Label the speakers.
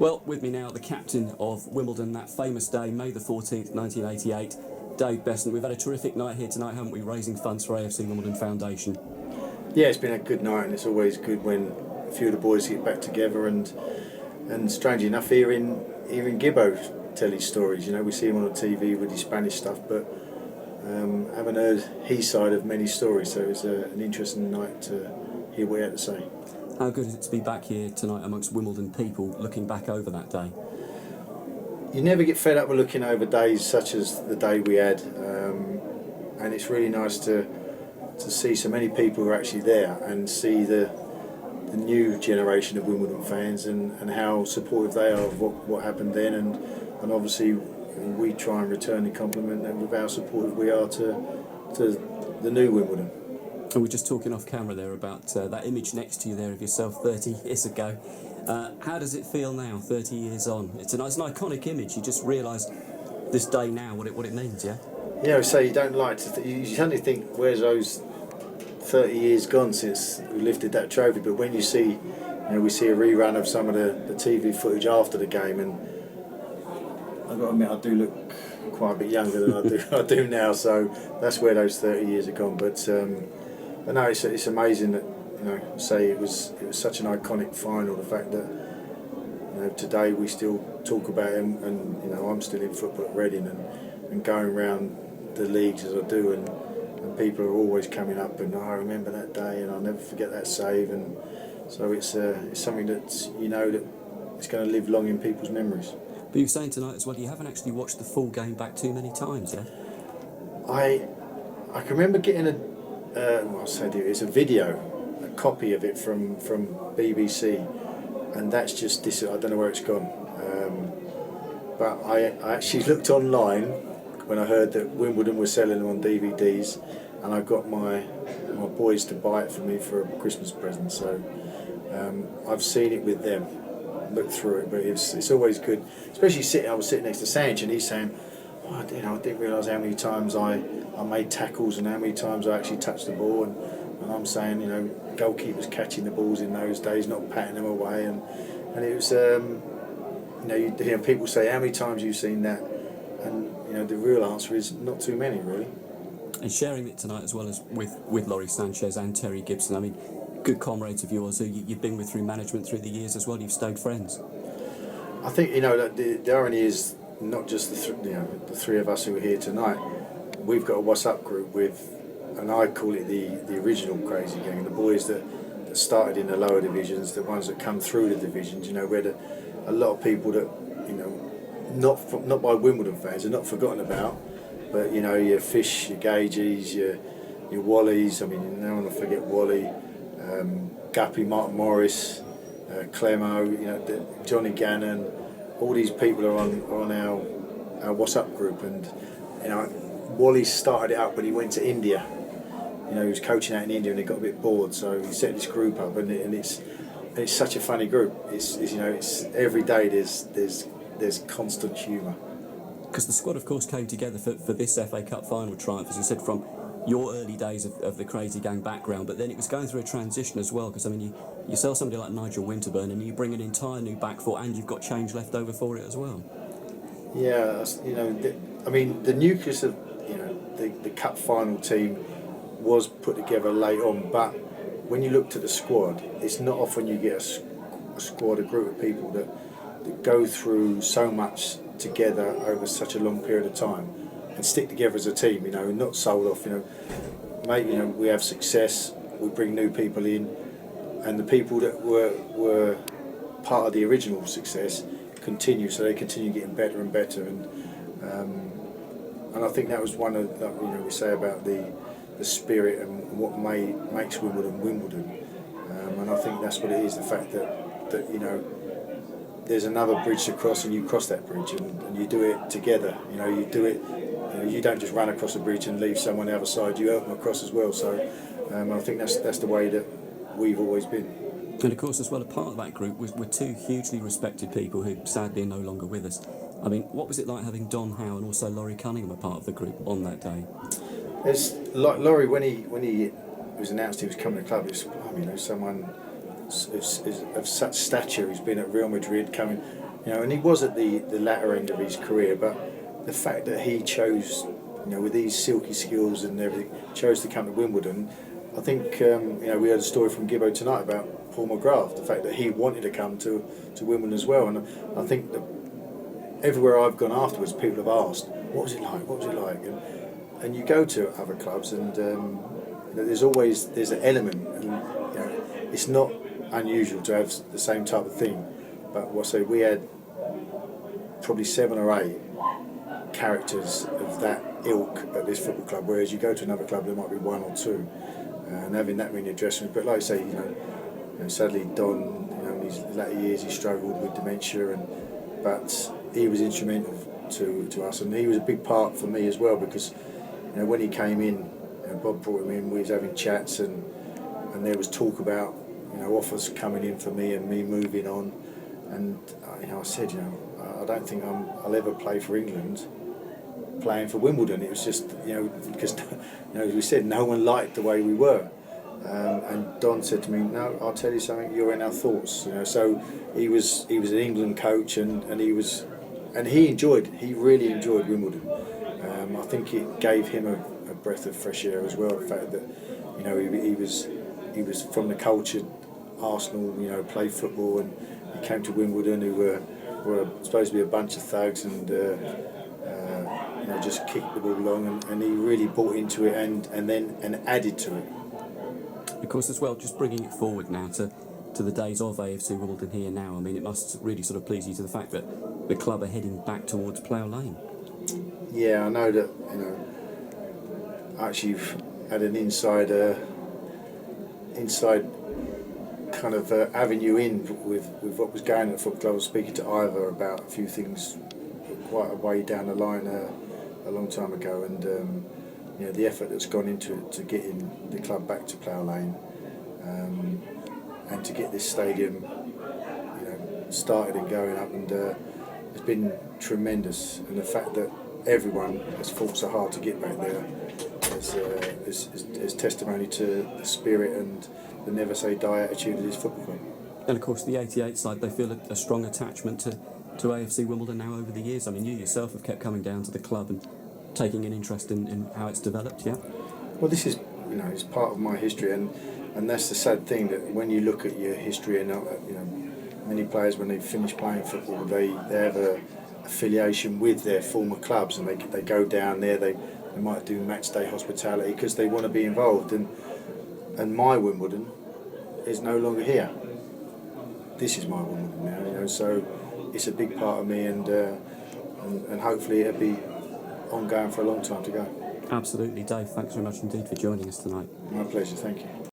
Speaker 1: Well, with me now, the captain of Wimbledon, that famous day, May the 14th, 1988, Dave Beasant. We've had a terrific night here tonight, haven't we, raising funds for AFC Wimbledon Foundation?
Speaker 2: Yeah, it's been a good night, and it's always good when a few of the boys get back together, and strangely enough, hearing Gibbo tell his stories. You know, we see him on the TV with his Spanish stuff, but haven't heard his side of many stories, so it's an interesting night to hear what he had to say.
Speaker 1: How good is it to be back here tonight amongst Wimbledon people, looking back over that day?
Speaker 2: You never get fed up with looking over days such as the day we had, and it's really nice to see so many people who are actually there and see the new generation of Wimbledon fans and how supportive they are of what happened then, and obviously we try and return the compliment with how supportive we are to the new Wimbledon.
Speaker 1: And we're just talking off camera there about that image next to you there of yourself 30 years ago. How does it feel now, 30 years on? It's an iconic image. You just realise this day now what it means, yeah?
Speaker 2: Yeah, so you don't like to. You suddenly think, where's those 30 years gone since we lifted that trophy? But when you see, we see a rerun of some of the TV footage after the game, and I've got to admit, I do look quite a bit younger than I do now. So that's where those 30 years are gone. But no, it's amazing that say it was such an iconic final. The fact that today we still talk about him, and I'm still in football at Reading and going around the leagues as I do, and people are always coming up and I remember that day and I'll never forget that save, and so it's something that that it's going to live long in people's memories.
Speaker 1: But you were saying tonight as well, you haven't actually watched the full game back too many times, yeah?
Speaker 2: I can remember getting it's a video, a copy of it from BBC, and that's just this. I don't know where it's gone, but I actually looked online when I heard that Wimbledon was selling them on DVDs, and I got my boys to buy it for me for a Christmas present. So I've seen it with them, looked through it, but it's always good, especially I was sitting next to Sanch, and he's saying, I didn't realise how many times I made tackles and how many times I actually touched the ball, and I'm saying, goalkeepers catching the balls in those days, not patting them away, and it was, people say, how many times have you seen that? And the real answer is not too many, really.
Speaker 1: And sharing it tonight as well as with Laurie Sanchez and Terry Gibson, I mean, good comrades of yours who you've been with through management through the years as well. You've stayed friends.
Speaker 2: I think that the irony is not just the three of us who are here tonight. We've got a WhatsApp group with, and I call it the original Crazy Gang, the boys that started in the lower divisions, the ones that come through the divisions. Where a lot of people that not by Wimbledon fans are not forgotten about, but your Fish, your Gages, your Wallies. I mean, no one will forget Wally, Guppy, Mark Morris, Clemo, Johnny Gannon. All these people are on our WhatsApp group, and Wally started it up when he went to India. He was coaching out in India and he got a bit bored, so he set this group up, and it's such a funny group. It's every day there's constant humour.
Speaker 1: Because the squad, of course, came together for this FA Cup final triumph, as you said, from your early days of the Crazy Gang background, but then it was going through a transition as well, because I mean you sell somebody like Nigel Winterburn and you bring an entire new back four, and you've got change left over for it as well.
Speaker 2: Yeah, the nucleus of the cup final team was put together late on, but when you looked at the squad, it's not often you get a squad, a group of people that go through so much together over such a long period of time and stick together as a team, not sold off, we have success, we bring new people in, and the people that were part of the original success continue, so they continue getting better and better, and I think that was one of we say about the spirit and what makes Wimbledon, and I think that's what it is, the fact that there's another bridge to cross, and you cross that bridge, and you do it together. You do it. You don't just run across a bridge and leave someone the other side. You help them across as well. So I think that's the way that we've always been.
Speaker 1: And of course, as well, a part of that group were two hugely respected people who sadly are no longer with us. I mean, what was it like having Don Howe and also Laurie Cunningham a part of the group on that day?
Speaker 2: It's like Laurie, when he was announced he was coming to the club, it was someone of such stature. He's been at Real Madrid, coming, and he was at the latter end of his career. But the fact that he chose, with these silky skills and everything, chose to come to Wimbledon. I think we heard a story from Gibbo tonight about Paul McGrath, the fact that he wanted to come to Wimbledon as well. And I think that everywhere I've gone afterwards, people have asked, what was it like? What was it like? And you go to other clubs, and there's an element, and it's not unusual to have the same type of thing. But we had probably 7 or 8 characters of that ilk at this football club, whereas you go to another club, there might be 1 or 2, and having that many dressing rooms. But like I say, sadly Don, in his latter years, he struggled with dementia, but he was instrumental to us, and he was a big part for me as well, because when he came in, Bob brought him in, we was having chats, and there was talk about offers coming in for me and me moving on, and I said, I don't think I'll ever play for England playing for Wimbledon. It was just because as we said, no one liked the way we were, and Don said to me, no, I'll tell you something, you're in our thoughts. So he was an England coach, and he really enjoyed Wimbledon. I think it gave him a breath of fresh air as well, the fact that he was from the cultured Arsenal, played football, and he came to Wimbledon, who were supposed to be a bunch of thugs, and just kicked the ball along, and he really bought into it and added to it.
Speaker 1: Of course, as well, just bringing it forward now to the days of AFC Wimbledon here now. I mean, it must really sort of please you to the fact that the club are heading back towards Plough Lane.
Speaker 2: Yeah, I know that. I actually had an inside kind of avenue in with what was going on at the football club. I was speaking to Ivor about a few things quite a way down the line a long time ago, and the effort that's gone into it to getting the club back to Plough Lane, and to get this stadium started and going up, and it's been tremendous. And the fact that everyone has fought so hard to get back there is testimony to the spirit and the never say die attitude of this football club.
Speaker 1: And of course the 88 side, they feel a strong attachment to AFC Wimbledon now over the years. I mean, you yourself have kept coming down to the club and taking an interest in how it's developed, yeah?
Speaker 2: Well, this is, it's part of my history, and that's the sad thing, that when you look at your history, and many players, when they finish playing football, they have a affiliation with their former clubs, and they go down there, they might do match day hospitality because they want to be involved, and my Wimbledon is no longer here. This is my Wimbledon now, so it's a big part of me, and hopefully it'll be ongoing for a long time to go.
Speaker 1: Absolutely, Dave. Thanks very much indeed for joining us tonight.
Speaker 2: My pleasure. Thank you.